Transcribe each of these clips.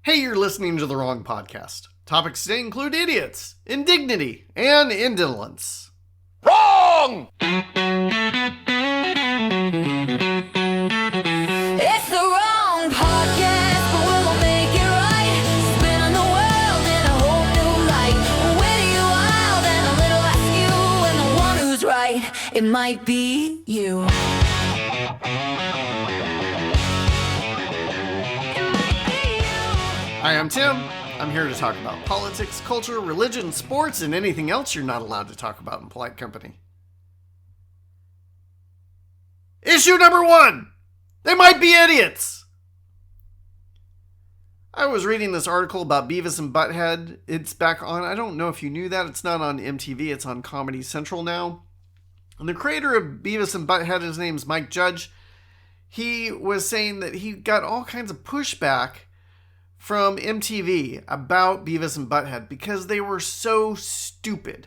Hey, you're listening to the wrong podcast. Topics today include idiots, indignity, and indolence. Wrong! It's the wrong podcast, but we'll make it right. Spin the world in a whole new light. Witty, wild, and a little askew. And the one who's right, it might be you. Hi, I'm Tim. I'm here to talk about politics, culture, religion, sports, and anything else you're not allowed to talk about in polite company. Issue number 1. They might be idiots. I was reading this article about Beavis and Butthead. It's back on. I don't know if you knew that. It's not on MTV. It's on Comedy Central now. And the creator of Beavis and Butthead, his name's Mike Judge, he was saying that he got all kinds of pushback from MTV about Beavis and Butthead because they were so stupid.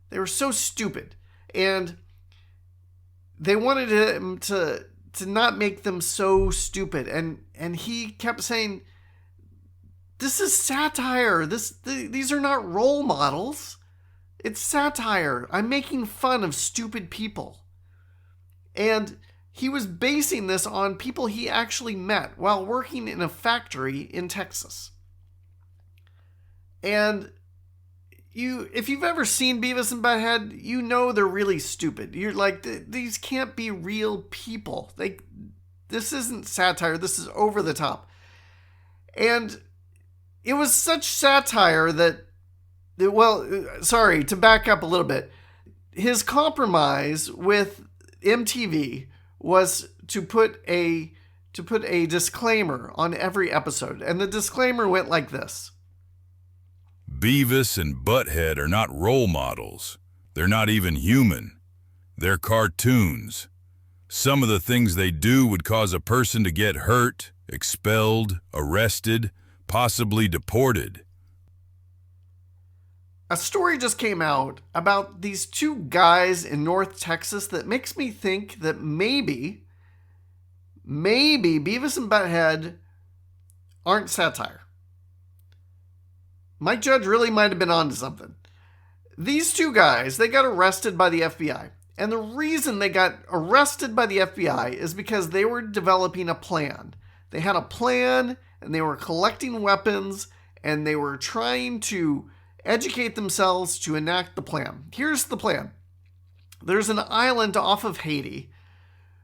They were so stupid. And they wanted him to not make them so stupid. And he kept saying, this is satire. These are not role models. It's satire. I'm making fun of stupid people. And he was basing this on people he actually met while working in a factory in Texas. And if you've ever seen Beavis and Butthead, you know they're really stupid. You're like, these can't be real people. This isn't satire. This is over the top. And it was such satire that, to back up a little bit, his compromise with MTV was to put a disclaimer on every episode. And the disclaimer went like this. Beavis and Butthead are not role models. They're not even human. They're cartoons. Some of the things they do would cause a person to get hurt, expelled, arrested, possibly deported. A story just came out about these two guys in North Texas that makes me think that maybe Beavis and Butthead aren't satire. Mike Judge really might have been onto something. These two guys, they got arrested by the FBI. And the reason they got arrested by the FBI is because they were developing a plan. They had a plan and they were collecting weapons and they were trying to educate themselves to enact the plan. Here's the plan. There's an island off of Haiti,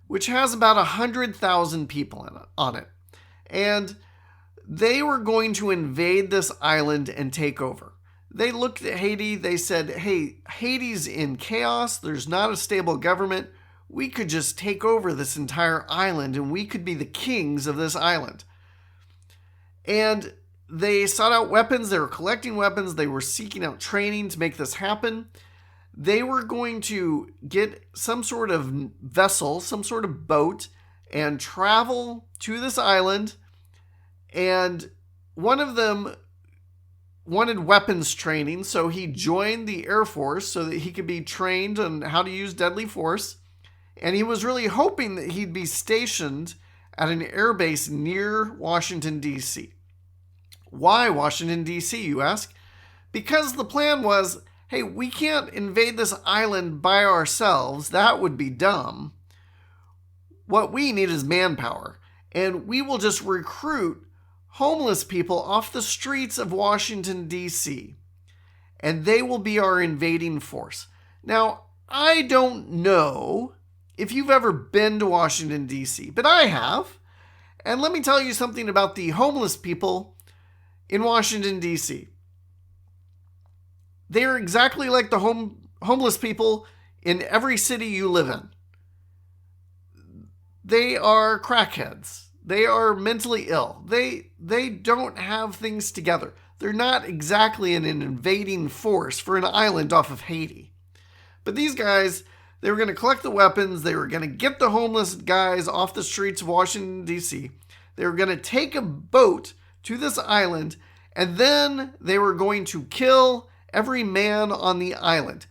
which has about 100,000 people on it. And they were going to invade this island and take over. They looked at Haiti. They said, hey, Haiti's in chaos. There's not a stable government. We could just take over this entire island and we could be the kings of this island. And they sought out weapons. They were collecting weapons. They were seeking out training to make this happen. They were going to get some sort of vessel, some sort of boat, and travel to this island. And one of them wanted weapons training, so he joined the Air Force so that he could be trained on how to use deadly force. And he was really hoping that he'd be stationed at an air base near Washington, D.C. Why Washington, D.C., you ask? Because the plan was, hey, we can't invade this island by ourselves. That would be dumb. What we need is manpower. And we will just recruit homeless people off the streets of Washington, D.C. And they will be our invading force. Now, I don't know if you've ever been to Washington, D.C., but I have. And let me tell you something about the homeless people in Washington, D.C. They are exactly like the homeless people in every city you live in. They are crackheads. They are mentally ill. They don't have things together. They're not exactly an invading force for an island off of Haiti. But these guys, they were going to collect the weapons. They were going to get the homeless guys off the streets of Washington, D.C. They were going to take a boat to this island, and then they were going to kill every man on the island.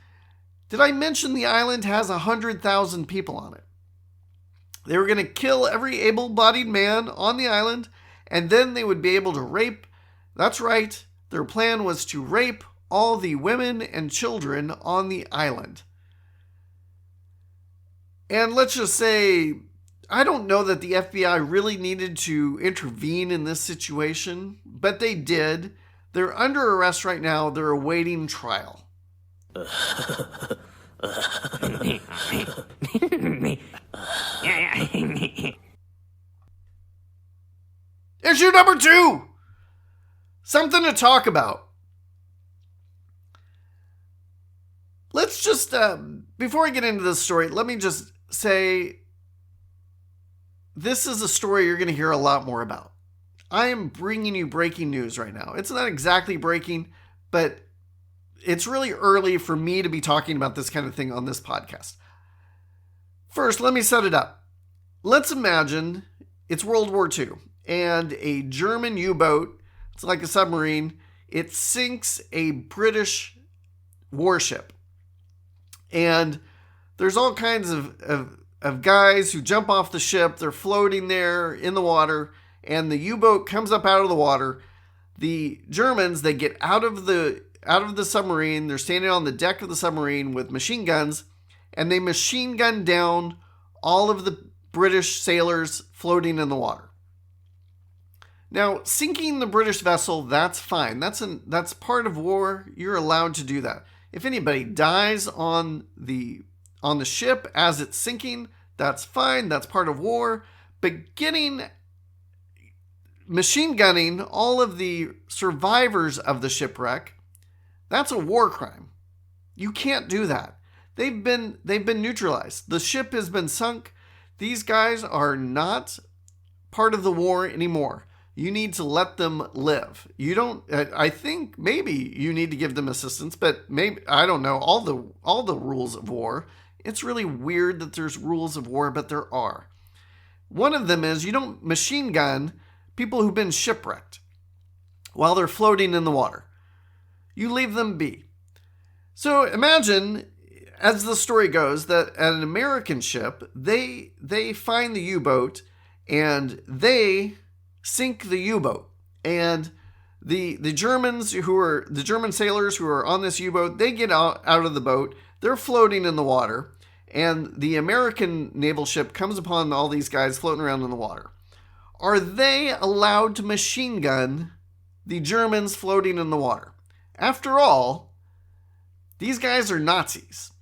Did I mention the island has 100,000 people on it? They were going to kill every able-bodied man on the island, and then they would be able to rape. That's right, their plan was to rape all the women and children on the island. And let's just say, I don't know that the FBI really needed to intervene in this situation, but they did. They're under arrest right now. They're awaiting trial. Issue number 2. Something to talk about. Let's just, before I get into this story, let me just say, this is a story you're going to hear a lot more about. I am bringing you breaking news right now. It's not exactly breaking, but it's really early for me to be talking about this kind of thing on this podcast. First, let me set it up. Let's imagine it's World War II and a German U-boat, it's like a submarine, it sinks a British warship. And there's all kinds of guys who jump off the ship. They're floating there in the water, and the U-boat comes up out of the water. The Germans, they get out of the submarine. They're standing on the deck of the submarine with machine guns, and they machine gun down all of the British sailors floating in the water. Now, sinking the British vessel, that's fine. That's part of war. You're allowed to do that. If anybody dies on the ship as it's sinking, that's fine. That's part of war. But machine gunning all of the survivors of the shipwreck, that's a war crime. You can't do that. They've been neutralized. The ship has been sunk. These guys are not part of the war anymore. You need to let them live. You don't, I think maybe you need to give them assistance, but maybe, I don't know, all the rules of war. It's really weird that there's rules of war, but there are. One of them is you don't machine gun people who've been shipwrecked while they're floating in the water. You leave them be. So imagine, as the story goes, that at an American ship, they find the U-boat and they sink the U-boat. And the German sailors who are on this U-boat, they get out of the boat. They're floating in the water. And the American naval ship comes upon all these guys floating around in the water. Are they allowed to machine gun the Germans floating in the water? After all, these guys are Nazis.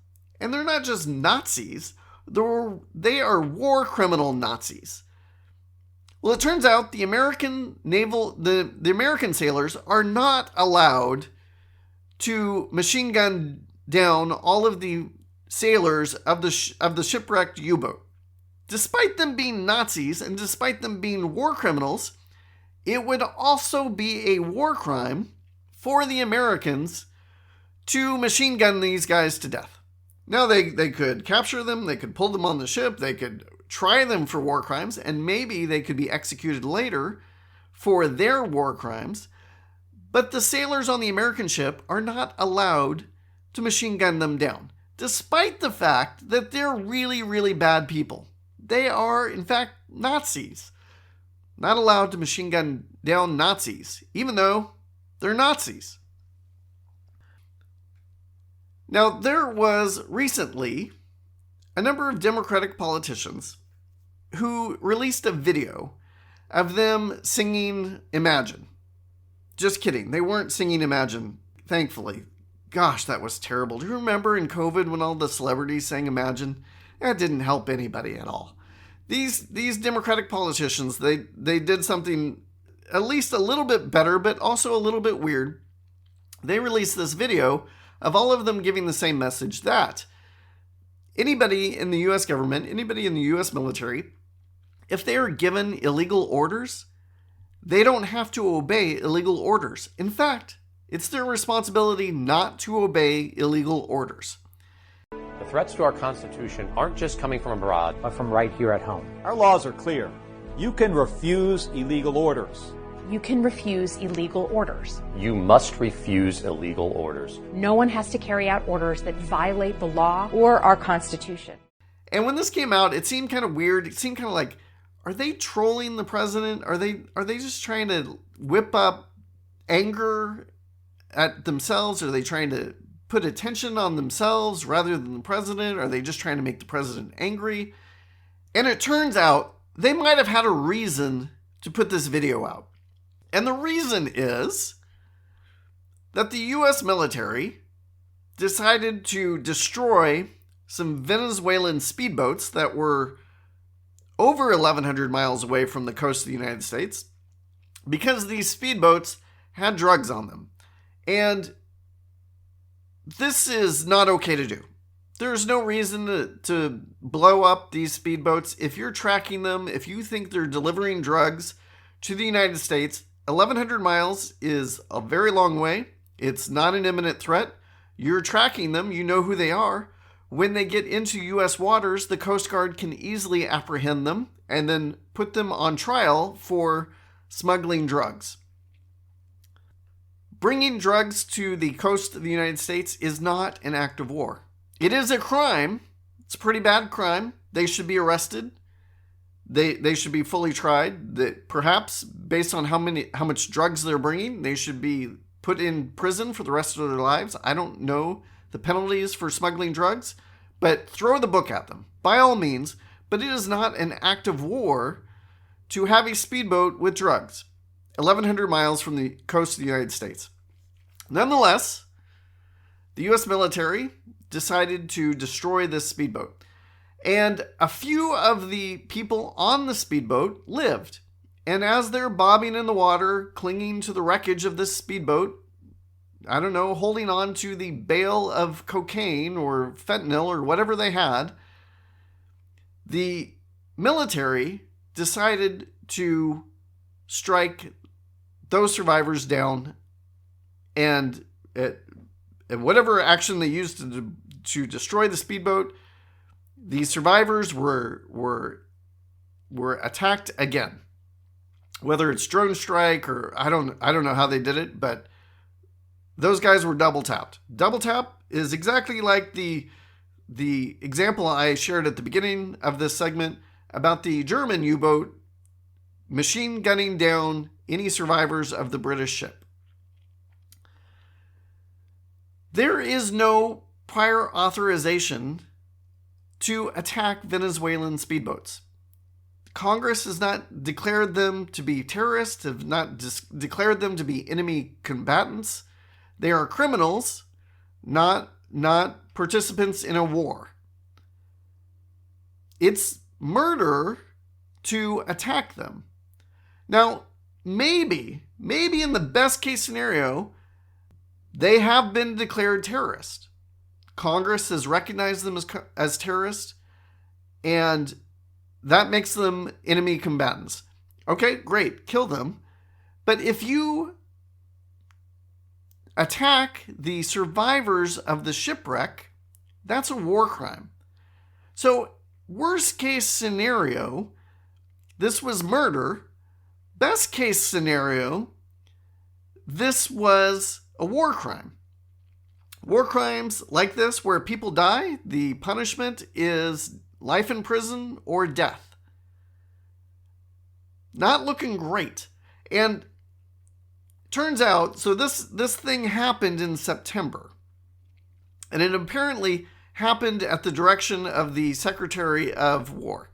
And they're not just Nazis. They are war criminal Nazis. Well, it turns out the American American sailors are not allowed to machine gun down all of the sailors of the shipwrecked U-boat. Despite them being Nazis and despite them being war criminals, it would also be a war crime for the Americans to machine gun these guys to death. Now, they could capture them, they could pull them on the ship, they could try them for war crimes, and maybe they could be executed later for their war crimes. But the sailors on the American ship are not allowed to machine gun them down, despite the fact that they're really, really bad people. They are, in fact, Nazis. Not allowed to machine gun down Nazis, even though they're Nazis. Now, there was recently a number of Democratic politicians who released a video of them singing Imagine. Just kidding. They weren't singing Imagine, thankfully. Gosh, that was terrible. Do you remember in COVID when all the celebrities sang Imagine? That didn't help anybody at all. These Democratic politicians, they did something at least a little bit better, but also a little bit weird. They released this video of all of them giving the same message that anybody in the U.S. government, anybody in the U.S. military, if they are given illegal orders, they don't have to obey illegal orders. In fact, it's their responsibility not to obey illegal orders. The threats to our Constitution aren't just coming from abroad, but from right here at home. Our laws are clear. You can refuse illegal orders. You can refuse illegal orders. You must refuse illegal orders. No one has to carry out orders that violate the law or our Constitution. And when this came out, it seemed kind of weird. It seemed kind of like, are they trolling the president? Are they just trying to whip up anger at themselves? Are they trying to put attention on themselves rather than the president? Are they just trying to make the president angry? And it turns out they might have had a reason to put this video out. And the reason is that the U.S. military decided to destroy some Venezuelan speedboats that were over 1,100 miles away from the coast of the United States because these speedboats had drugs on them. And this is not okay to do. There's no reason to blow up these speedboats. If you're tracking them, if you think they're delivering drugs to the United States, 1,100 miles is a very long way. It's not an imminent threat. You're tracking them. You know who they are. When they get into U.S. waters, the Coast Guard can easily apprehend them and then put them on trial for smuggling drugs. Bringing drugs to the coast of the United States is not an act of war. It is a crime. It's a pretty bad crime. They should be arrested. They should be fully tried. That perhaps based on how much drugs they're bringing, they should be put in prison for the rest of their lives. I don't know the penalties for smuggling drugs, but throw the book at them by all means. But it is not an act of war to have a speedboat with drugs 1,100 miles from the coast of the United States. Nonetheless, the U.S. military decided to destroy this speedboat. And a few of the people on the speedboat lived. And as they're bobbing in the water, clinging to the wreckage of this speedboat, I don't know, holding on to the bale of cocaine or fentanyl or whatever they had, the military decided to strike those survivors down, and at whatever action they used to destroy the speedboat, the survivors were attacked again. Whether it's drone strike or I don't know how they did it, but those guys were double tapped. Double tap is exactly like the example I shared at the beginning of this segment about the German U-boat machine gunning down any survivors of the British ship. There is no prior authorization to attack Venezuelan speedboats. Congress has not declared them to be terrorists, have not declared them to be enemy combatants. They are criminals, not participants in a war. It's murder to attack them. Now, maybe in the best case scenario, they have been declared terrorists. Congress has recognized them as terrorists, and that makes them enemy combatants. Okay, great, kill them. But if you attack the survivors of the shipwreck, that's a war crime. So, worst case scenario, this was murder. Best case scenario, this was a war crime. War crimes like this, where people die, the punishment is life in prison or death. Not looking great. And turns out, so this thing happened in September. And it apparently happened at the direction of the Secretary of War.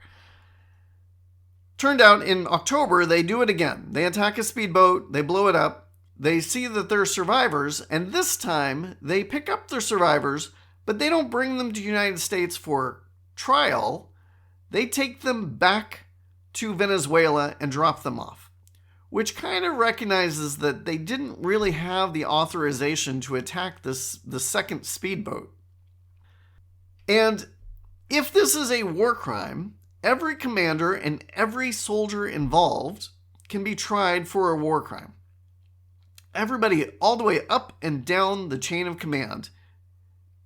Turned out in October, they do it again. They attack a speedboat, they blow it up, they see that they're survivors, and this time they pick up their survivors, but they don't bring them to the United States for trial. They take them back to Venezuela and drop them off, which kind of recognizes that they didn't really have the authorization to attack the second speedboat. And if this is a war crime, every commander and every soldier involved can be tried for a war crime. Everybody all the way up and down the chain of command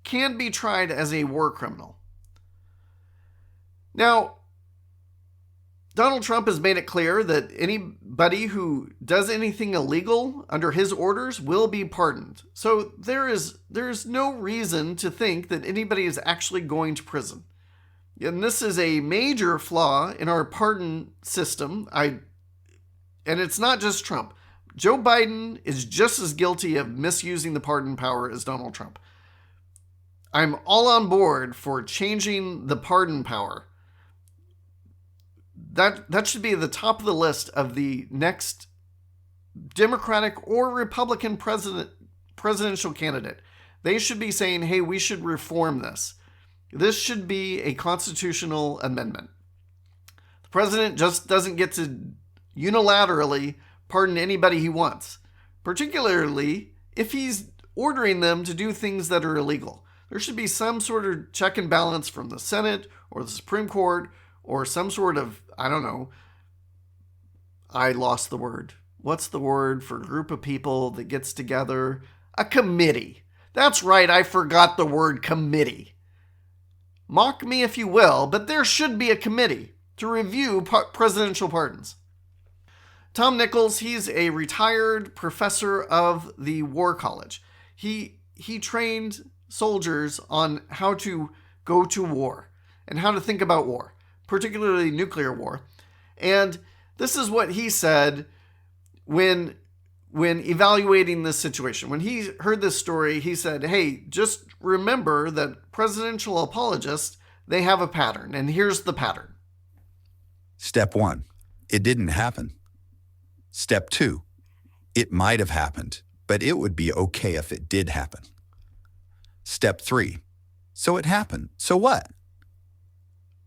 can be tried as a war criminal. Now, Donald Trump has made it clear that anybody who does anything illegal under his orders will be pardoned. So there is no reason to think that anybody is actually going to prison. And this is a major flaw in our pardon system. And it's not just Trump. Joe Biden is just as guilty of misusing the pardon power as Donald Trump. I'm all on board for changing the pardon power. That should be at the top of the list of the next Democratic or Republican presidential candidate. They should be saying, hey, we should reform this. This should be a constitutional amendment. The president just doesn't get to unilaterally pardon anybody he wants, particularly if he's ordering them to do things that are illegal. There should be some sort of check and balance from the Senate or the Supreme Court or some sort of, I don't know, I lost the word. What's the word for a group of people that gets together? A committee. That's right, I forgot the word committee. Mock me if you will, but there should be a committee to review presidential pardons. Tom Nichols, he's a retired professor of the War College. He trained soldiers on how to go to war and how to think about war, particularly nuclear war. And this is what he said when evaluating this situation. When he heard this story, he said, hey, just remember that presidential apologists, they have a pattern, and here's the pattern. Step 1, it didn't happen. Step 2, it might have happened, but it would be okay if it did happen. Step 3, so it happened, so what?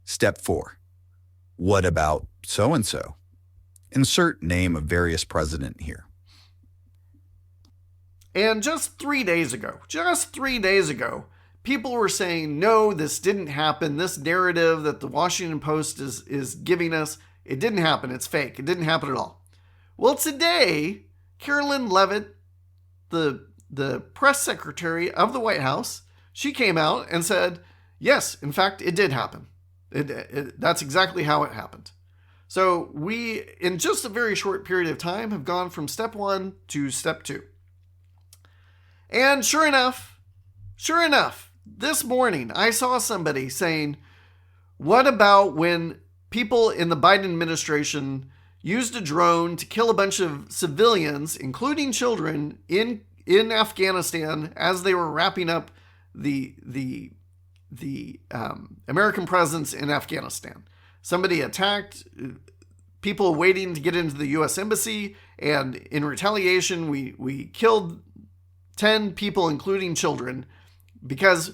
Step 4, what about so-and-so? Insert name of various president here. And just 3 days ago, people were saying, no, this didn't happen. This narrative that the Washington Post is giving us, it didn't happen. It's fake. It didn't happen at all. Well, today, Carolyn Leavitt, the press secretary of the White House, she came out and said, yes, in fact, it did happen. That's exactly how it happened. So we, in just a very short period of time, have gone from step 1 to step 2. And sure enough, this morning I saw somebody saying, what about when people in the Biden administration used a drone to kill a bunch of civilians, including children, in Afghanistan as they were wrapping up the American presence in Afghanistan? Somebody attacked people waiting to get into the U.S. Embassy, and in retaliation, we killed 10 people, including children, because,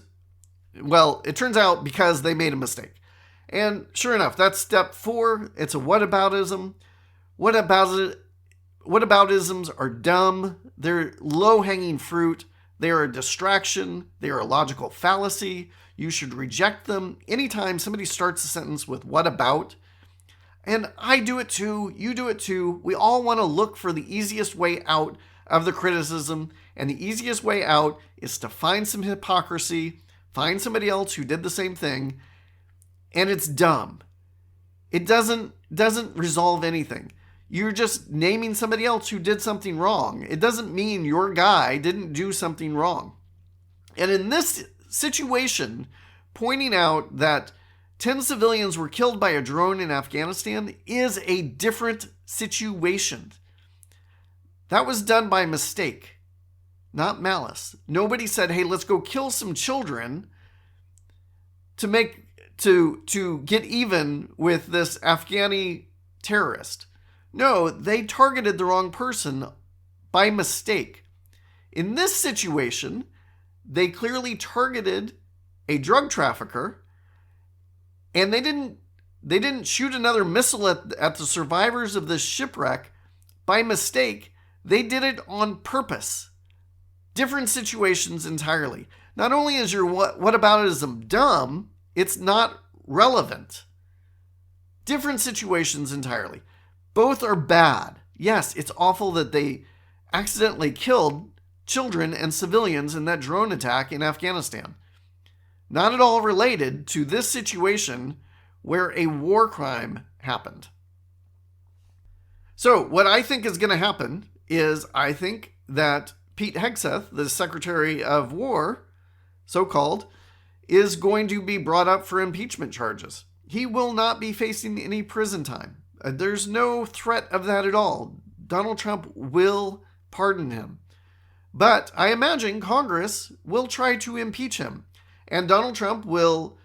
well, it turns out because they made a mistake. And sure enough, that's step 4. It's a whataboutism. Whataboutisms are dumb. They're low-hanging fruit. They are a distraction. They are a logical fallacy. You should reject them anytime somebody starts a sentence with what about. And I do it too. You do it too. We all want to look for the easiest way out of the criticism. And the easiest way out is to find some hypocrisy, find somebody else who did the same thing. And it's dumb. It doesn't resolve anything. You're just naming somebody else who did something wrong. It doesn't mean your guy didn't do something wrong. And in this situation, pointing out that 10 civilians were killed by a drone in Afghanistan is a different situation. That was done by mistake, not malice. Nobody said, hey, let's go kill some children to get even with this Afghani terrorist. No, they targeted the wrong person by mistake. In this situation, they clearly targeted a drug trafficker, and they didn't shoot another missile at the survivors of this shipwreck by mistake. They did it on purpose. Different situations entirely. Not only is your whataboutism dumb, it's not relevant. Different situations entirely. Both are bad. Yes, it's awful that they accidentally killed children and civilians in that drone attack in Afghanistan. Not at all related to this situation where a war crime happened. So what I think is going to happen is I think that Pete Hegseth, the Secretary of War, so-called, is going to be brought up for impeachment charges. He will not be facing any prison time. There's no threat of that at all. Donald Trump will pardon him. But I imagine Congress will try to impeach him. And Donald Trump will,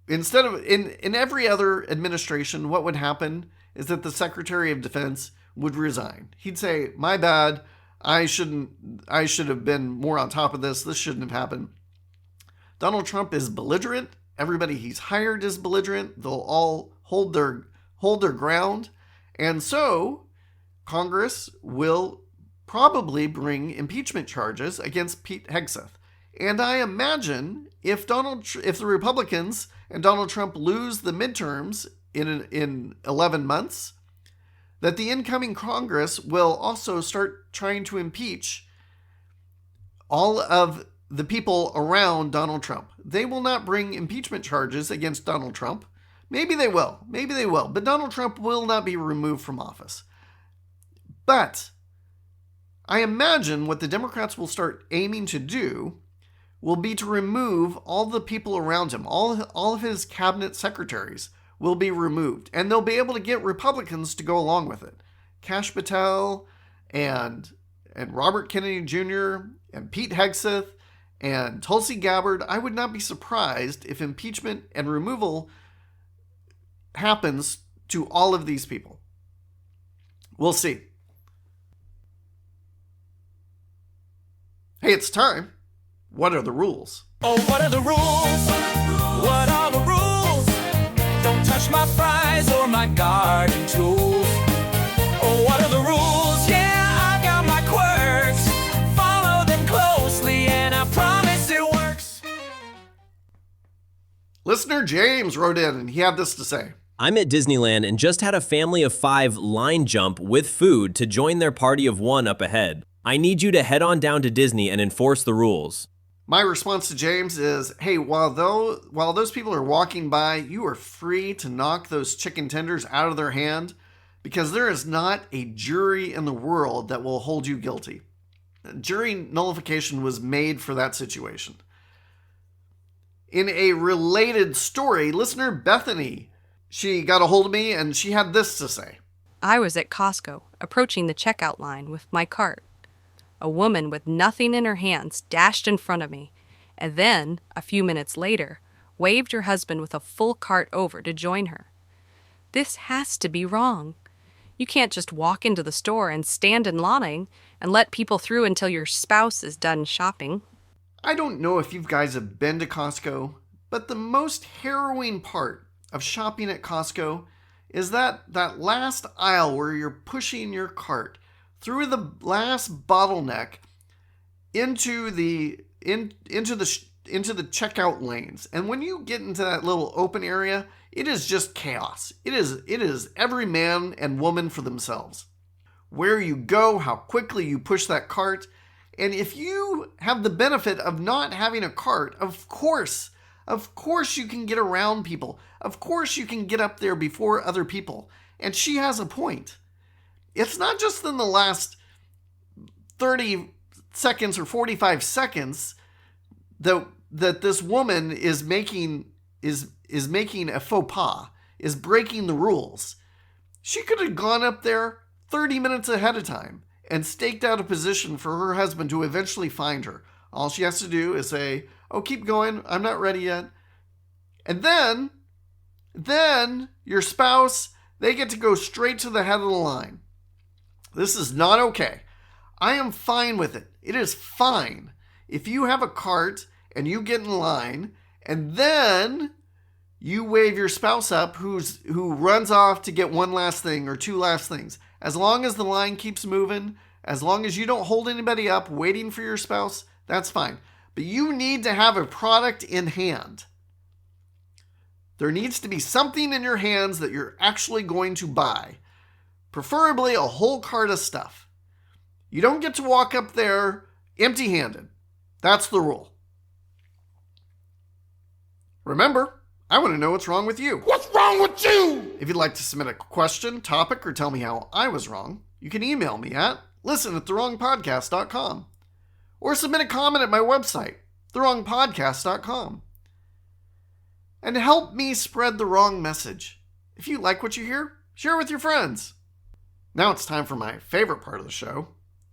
instead of, in every other administration, what would happen is that the Secretary of Defense would resign. He'd say, my bad, I should have been more on top of this. This shouldn't have happened. Donald Trump is belligerent. Everybody he's hired is belligerent. They'll all hold their ground. And so Congress will probably bring impeachment charges against Pete Hegseth. And I imagine if the Republicans and Donald Trump lose the midterms in 11 months, that the incoming Congress will also start trying to impeach all of the people around Donald Trump. They will not bring impeachment charges against Donald Trump. Maybe they will. But Donald Trump will not be removed from office. But I imagine what the Democrats will start aiming to do will be to remove all the people around him. All of his cabinet secretaries will be removed. And they'll be able to get Republicans to go along with it. Kash Patel and Robert Kennedy Jr. and Pete Hegseth and Tulsi Gabbard. I would not be surprised if impeachment and removal happens to all of these people. We'll see. Hey, it's time. What are the rules? Oh, what are the rules? What are the rules? Don't touch my fries or my garden tools. Oh, what are the rules? Yeah, I've got my quirks. Follow them closely and I promise it works. Listener James wrote in and he had this to say. I'm at Disneyland and just had a family of 5 line jump with food to join their party of 1 up ahead. I need you to head on down to Disney and enforce the rules. My response to James is, hey, while those people are walking by, you are free to knock those chicken tenders out of their hand because there is not a jury in the world that will hold you guilty. Jury nullification was made for that situation. In a related story, listener Bethany, she got a hold of me and she had this to say. I was at Costco, approaching the checkout line with my cart. A woman with nothing in her hands dashed in front of me, and then, a few minutes later, waved her husband with a full cart over to join her. This has to be wrong. You can't just walk into the store and stand in line and let people through until your spouse is done shopping. I don't know if you guys have been to Costco, but the most harrowing part of shopping at Costco is that last aisle where you're pushing your cart through the last bottleneck into the checkout lanes. And when you get into that little open area, it is just chaos. It is every man and woman for themselves. Where you go, how quickly you push that cart. And if you have the benefit of not having a cart, of course you can get around people. Of course you can get up there before other people. And she has a point. It's not just in the last 30 seconds or 45 seconds that this woman is making a faux pas, is breaking the rules. She could have gone up there 30 minutes ahead of time and staked out a position for her husband to eventually find her. All she has to do is say, oh, keep going, I'm not ready yet. And then your spouse, they get to go straight to the head of the line. This is not okay. I am fine with it. It is fine if you have a cart and you get in line and then you wave your spouse up who runs off to get one last thing or two last things. As long as the line keeps moving, as long as you don't hold anybody up waiting for your spouse, that's fine. But you need to have a product in hand. There needs to be something in your hands that you're actually going to buy. Preferably a whole cart of stuff. You don't get to walk up there empty-handed. That's the rule. Remember, I want to know what's wrong with you. What's wrong with you? If you'd like to submit a question, topic, or tell me how I was wrong, you can email me at listen@therewrongpodcast.com or submit a comment at my website, therewrongpodcast.com. and help me spread the wrong message. If you like what you hear, share it with your friends. Now it's time for my favorite part of the show.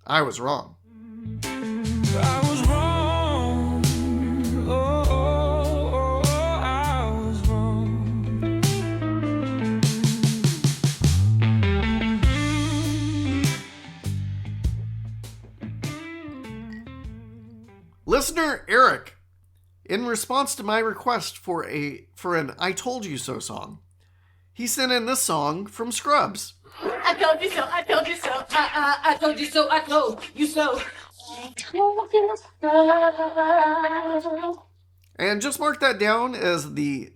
I was wrong. I was wrong. I was wrong. Listener Eric, in response to my request for an I Told You So song, he sent in this song from Scrubs. I told you so, I told you so, I told you so, I told you so. And just mark that down as the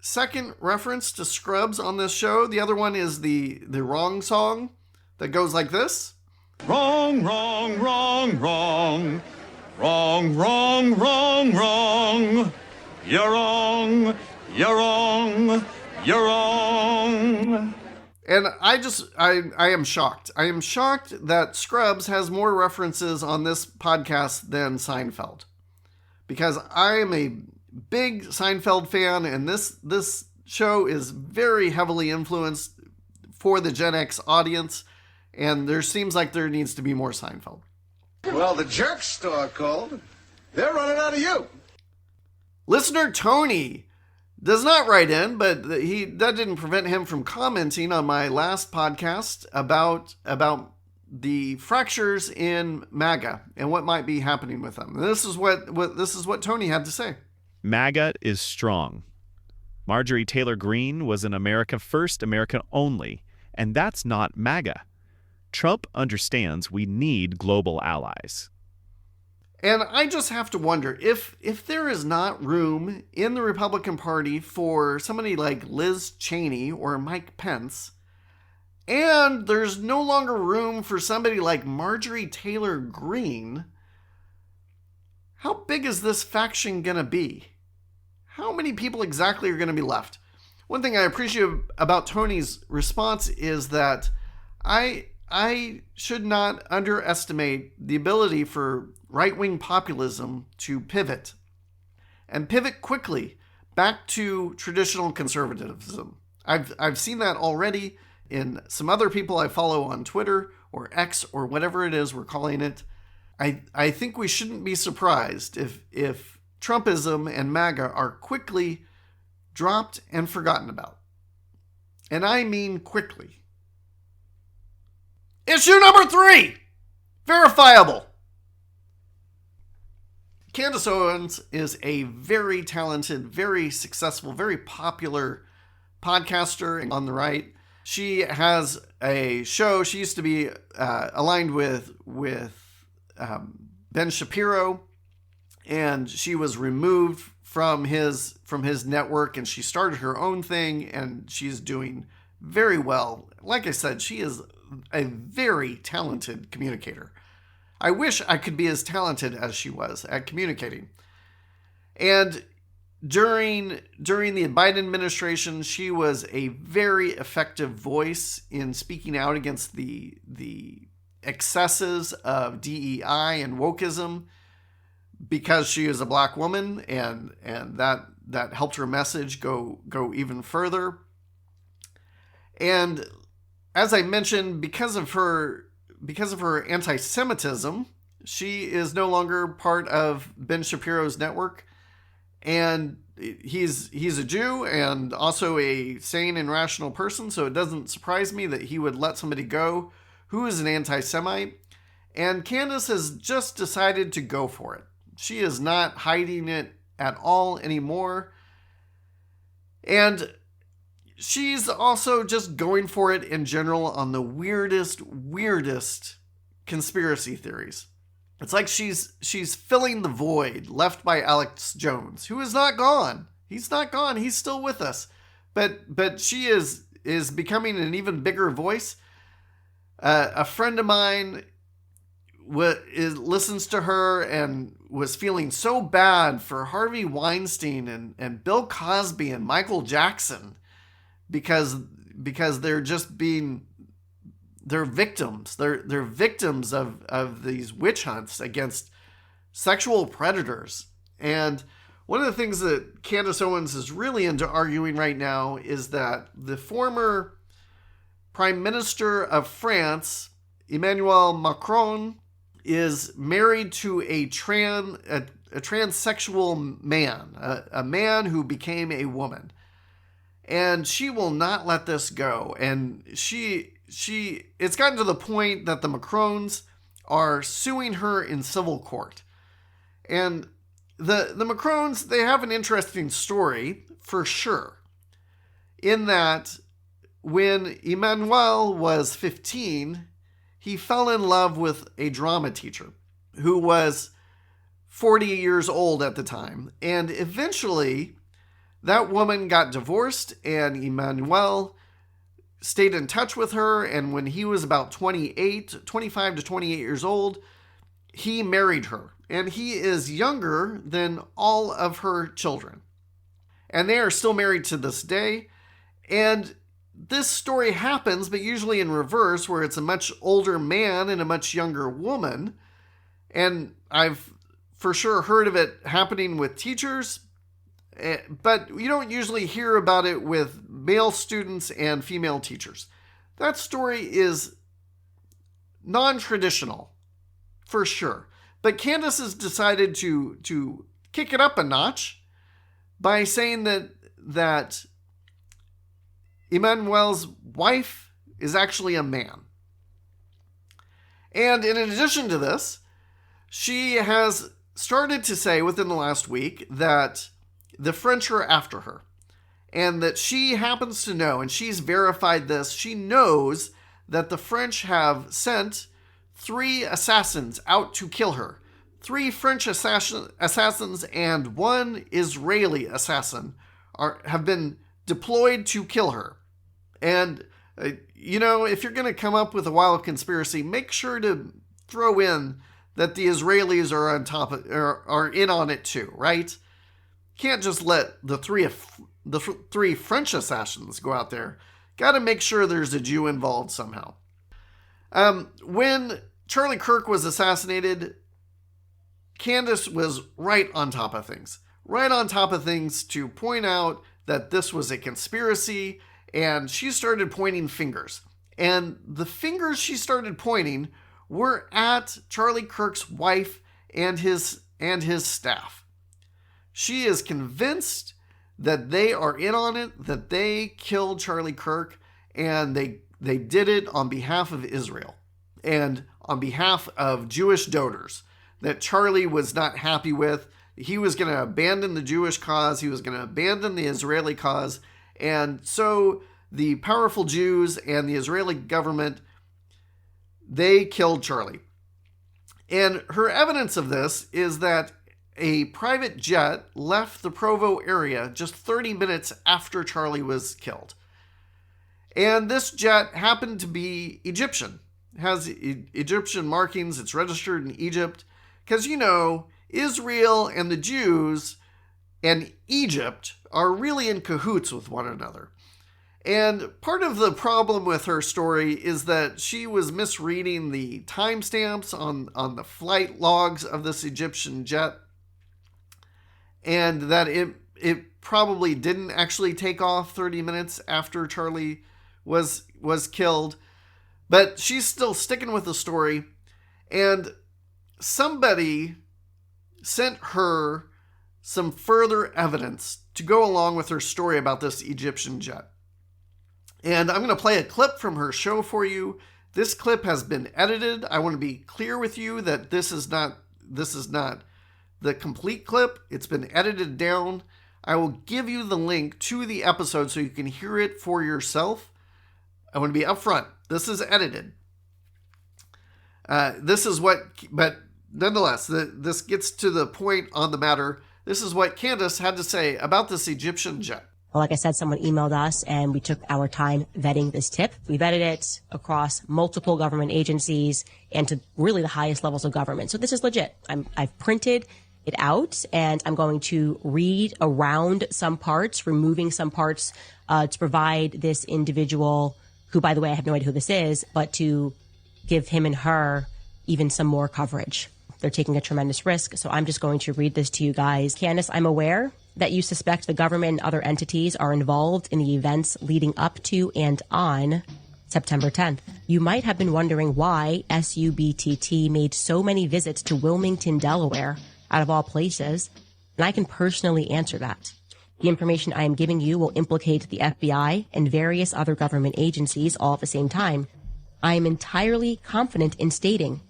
second reference to Scrubs on this show. The other one is the wrong song that goes like this. Wrong, wrong, wrong, wrong. Wrong, wrong, wrong, wrong. You're wrong, you're wrong, you're wrong. And I am shocked. I am shocked that Scrubs has more references on this podcast than Seinfeld. Because I am a big Seinfeld fan, and this show is very heavily influenced for the Gen X audience, and there seems like there needs to be more Seinfeld. Well, the jerk store called. They're running out of you. Listener Tony does not write in, but that didn't prevent him from commenting on my last podcast about the fractures in MAGA and what might be happening with them. This is what Tony had to say. MAGA is strong. Marjorie Taylor Greene was an America First, America Only, and that's not MAGA. Trump understands we need global allies. And I just have to wonder if there is not room in the Republican Party for somebody like Liz Cheney or Mike Pence, and there's no longer room for somebody like Marjorie Taylor Greene, how big is this faction going to be? How many people exactly are going to be left? One thing I appreciate about Tony's response is that I should not underestimate the ability for right-wing populism to pivot, and pivot quickly back to traditional conservatism. I've seen that already in some other people I follow on Twitter or X or whatever it is we're calling it. I think we shouldn't be surprised if Trumpism and MAGA are quickly dropped and forgotten about. And I mean quickly. Issue number 3! Verifiable. Candace Owens is a very talented, very successful, very popular podcaster on the right. She has a show. She used to be aligned with Ben Shapiro, and she was removed from his network, and she started her own thing, and she's doing very well. Like I said, she is a very talented communicator. I wish I could be as talented as she was at communicating. And during the Biden administration, she was a very effective voice in speaking out against the excesses of DEI and wokeism, because she is a black woman, and that helped her message go even further. And as I mentioned, because of her anti-Semitism, she is no longer part of Ben Shapiro's network. And he's a Jew and also a sane and rational person, so it doesn't surprise me that he would let somebody go who is an anti-Semite. And Candace has just decided to go for it. She is not hiding it at all anymore. And she's also just going for it in general on the weirdest conspiracy theories. It's like she's filling the void left by Alex Jones, who is not gone. He's not gone. He's still with us. But she is becoming an even bigger voice. A friend of mine listens to her and was feeling so bad for Harvey Weinstein and Bill Cosby and Michael Jackson, because they're just they're victims. They're victims of these witch hunts against sexual predators. And One of the things that Candace Owens is really into arguing right now is that the former Prime Minister of France, Emmanuel Macron, is married to a transsexual man, a man who became a woman. And she will not let this go. And it's gotten to the point that the Macrons are suing her in civil court. And the Macrons, they have an interesting story, for sure, in that when Emmanuel was 15, he fell in love with a drama teacher who was 40 years old at the time. And eventually, that woman got divorced, and Emmanuel stayed in touch with her. And when he was about 25 to 28 years old, he married her. And he is younger than all of her children. And they are still married to this day. And this story happens, but usually in reverse, where it's a much older man and a much younger woman. And I've for sure heard of it happening with teachers, but you don't usually hear about it with male students and female teachers. That story is non-traditional, for sure. But Candace has decided to kick it up a notch by saying that Emmanuel's wife is actually a man. And in addition to this, she has started to say within the last week that the French are after her. And that she happens to know, and she's verified this, she knows that the French have sent 3 assassins out to kill her. 3 French assassins and 1 Israeli assassin have been deployed to kill her. And, if you're going to come up with a wild conspiracy, make sure to throw in that the Israelis are on top of, are in on it too, right? Can't just let the 3 French assassins go out there. Got to make sure there's a Jew involved somehow. When Charlie Kirk was assassinated, Candace was right on top of things. Right on top of things to point out that this was a conspiracy, and she started pointing fingers. And the fingers she started pointing were at Charlie Kirk's wife and his staff. She is convinced that they are in on it, that they killed Charlie Kirk, and they did it on behalf of Israel and on behalf of Jewish donors that Charlie was not happy with. He was going to abandon the Jewish cause. He was going to abandon the Israeli cause. And so the powerful Jews and the Israeli government, they killed Charlie. And her evidence of this is that a private jet left the Provo area just 30 minutes after Charlie was killed. And this jet happened to be Egyptian. It has Egyptian markings. It's registered in Egypt. Because, Israel and the Jews and Egypt are really in cahoots with one another. And part of the problem with her story is that she was misreading the timestamps on the flight logs of this Egyptian jet. And that it probably didn't actually take off 30 minutes after Charlie was killed. But she's still sticking with the story. And somebody sent her some further evidence to go along with her story about this Egyptian jet. And I'm going to play a clip from her show for you. This clip has been edited. I want to be clear with you that this is not the complete clip. It's been edited down. I will give you the link to the episode so you can hear it for yourself. I want to be upfront. This is edited. But nonetheless, this gets to the point on the matter. This is what Candace had to say about this Egyptian jet. Well, like I said, someone emailed us and we took our time vetting this tip. We vetted it across multiple government agencies and to really the highest levels of government. So this is legit. I've printed it out and I'm going to read around some parts, removing some parts to provide this individual, who, by the way, I have no idea who this is, but to give him and her even some more coverage. They're taking a tremendous risk. So I'm just going to read this to you guys. Candace, I'm aware that you suspect the government and other entities are involved in the events leading up to and on September 10th. You might have been wondering why SUBTT made so many visits to Wilmington, Delaware, out of all places, and I can personally answer that. The information I am giving you will implicate the FBI and various other government agencies all at the same time. I am entirely confident in stating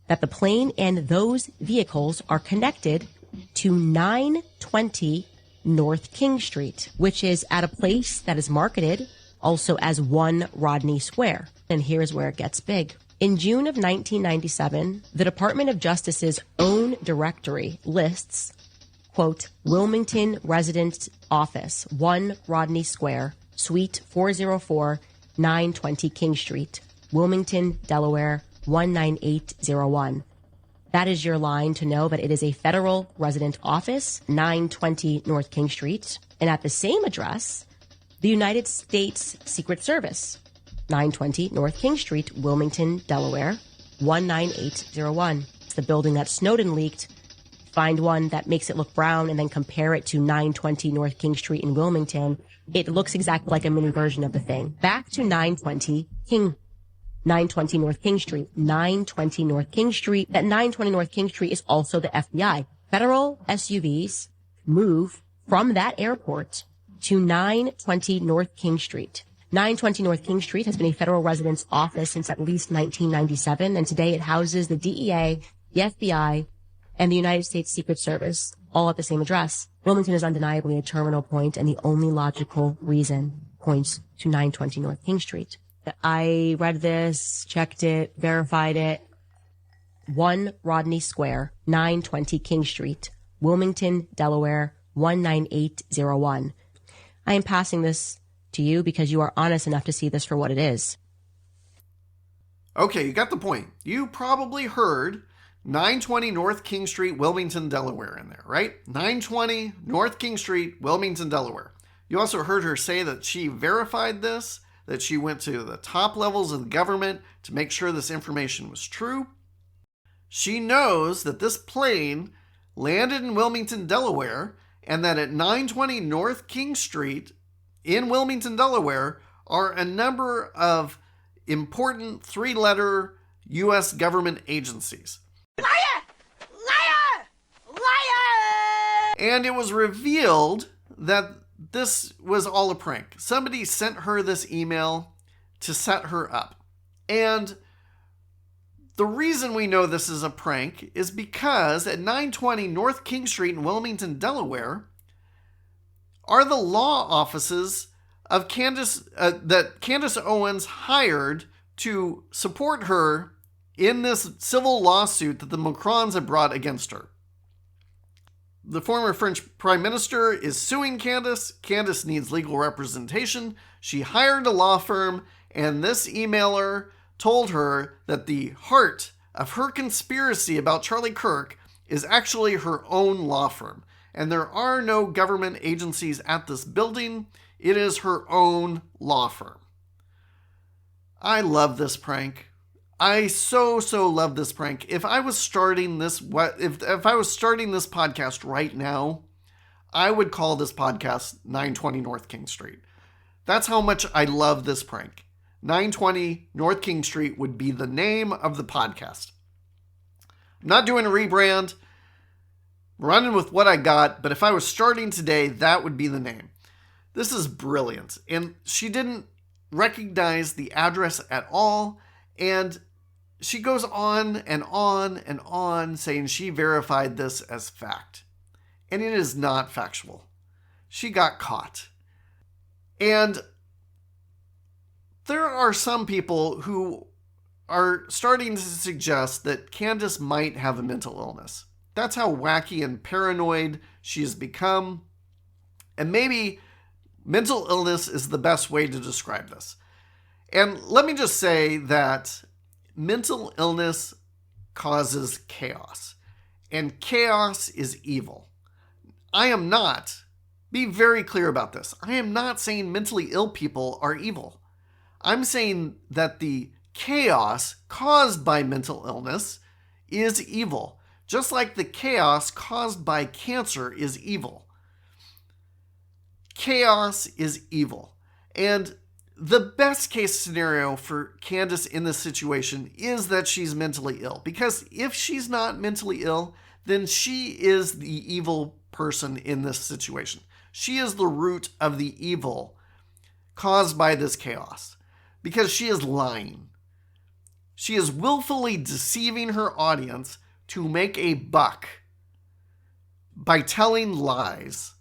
that the plane and those vehicles are connected to 920 North King Street, which is at a place that is marketed also as 1 Rodney Square. And here's where it gets big. In June of 1997, the Department of Justice's own directory lists, quote, Wilmington Residence Office, 1 Rodney Square, Suite 404, 920 King Street, Wilmington, Delaware, 19801. That is your line to know that it is a federal resident office, 920 North King Street. And at the same address, the United States Secret Service, 920 North King Street, Wilmington, Delaware, 19801. It's the building that Snowden leaked. Find one that makes it look brown and then compare it to 920 North King Street in Wilmington. It looks exactly like a mini version of the thing. Back to 920 North King Street. 920 North King Street. That 920 North King Street is also the FBI. Federal SUVs move from that airport to 920 North King Street. 920 North King Street has been a federal residence office since at least 1997, and today it houses the DEA, the FBI, and the United States Secret Service, all at the same address. Wilmington is undeniably a terminal point, and the only logical reason points to 920 North King Street. I read this, checked it, verified it. 1 Rodney Square, 920 King Street, Wilmington, Delaware, 19801. I am passing this to you because you are honest enough to see this for what it is. Okay, you got the point. You probably heard 920 North King Street, Wilmington, Delaware in there, right? 920 North King Street, Wilmington, Delaware. You also heard her say that she verified this, that she went to the top levels of the government to make sure this information was true. She knows that this plane landed in Wilmington, Delaware, and that at 920 North King Street in Wilmington, Delaware, are a number of important 3-letter U.S. government agencies. Liar! Liar! Liar! And it was revealed that this was all a prank. Somebody sent her this email to set her up. And the reason we know this is a prank is because at 920 North King Street in Wilmington, Delaware, are the law offices of that Candace Owens hired to support her in this civil lawsuit that the Macrons have brought against her. The former French Prime Minister is suing Candace. Candace needs legal representation. She hired a law firm, and this emailer told her that the heart of her conspiracy about Charlie Kirk is actually her own law firm. And there are no government agencies at this building. It is her own law firm. I love this prank. I so love this prank. If I was starting this if I was starting this podcast right now, I would call this podcast 920 North King Street. That's how much I love this prank. 920 North King Street would be the name of the podcast. I'm not doing a rebrand. Running with what I got, but if I was starting today, that would be the name. This is brilliant. And she didn't recognize the address at all. And she goes on and on and on saying she verified this as fact. And it is not factual. She got caught. And there are some people who are starting to suggest that Candace might have a mental illness. That's how wacky and paranoid she has become. And maybe mental illness is the best way to describe this. And let me just say that mental illness causes chaos. And chaos is evil. I am not, be very clear about this, I am not saying mentally ill people are evil. I'm saying that the chaos caused by mental illness is evil, just like the chaos caused by cancer is evil. Chaos is evil. And the best case scenario for Candace in this situation is that she's mentally ill. Because if she's not mentally ill, then she is the evil person in this situation. She is the root of the evil caused by this chaos. Because she is lying. She is willfully deceiving her audience to make a buck by telling lies.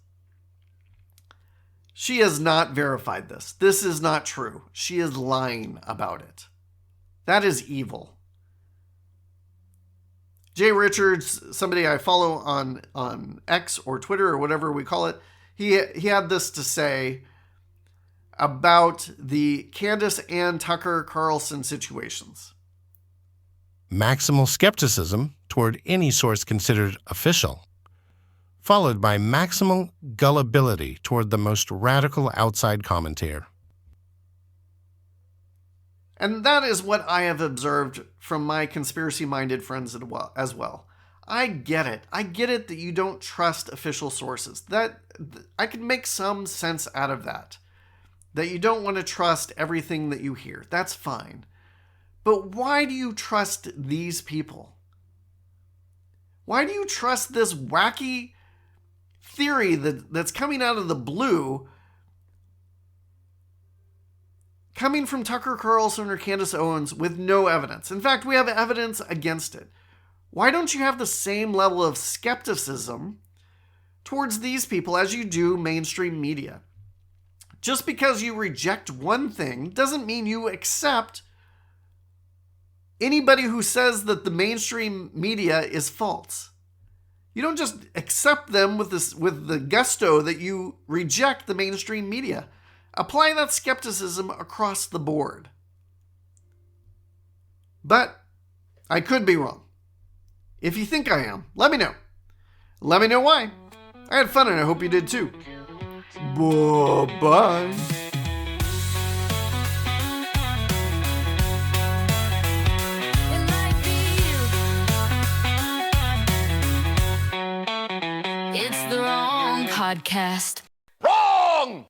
She has not verified this. This is not true. She is lying about it. That is evil. Jay Richards, somebody I follow on X or Twitter or whatever we call it, he had this to say about the Candace and Tucker Carlson situations. Maximal skepticism toward any source considered official, followed by maximal gullibility toward the most radical outside commentator. And that is what I have observed from my conspiracy-minded friends as well. I get it. I get it that you don't trust official sources. That I can make some sense out of that. That you don't want to trust everything that you hear. That's fine. But why do you trust these people? Why do you trust this wacky theory that's coming out of the blue, coming from Tucker Carlson or Candace Owens with no evidence? In fact, we have evidence against it. Why don't you have the same level of skepticism towards these people as you do mainstream media? Just because you reject one thing doesn't mean you accept anybody who says that the mainstream media is false. You don't just accept them with the gusto that you reject the mainstream media. Apply that skepticism across the board. But I could be wrong. If you think I am, let me know. Let me know why. I had fun and I hope you did too. Bye-bye. It's the wrong podcast. Wrong!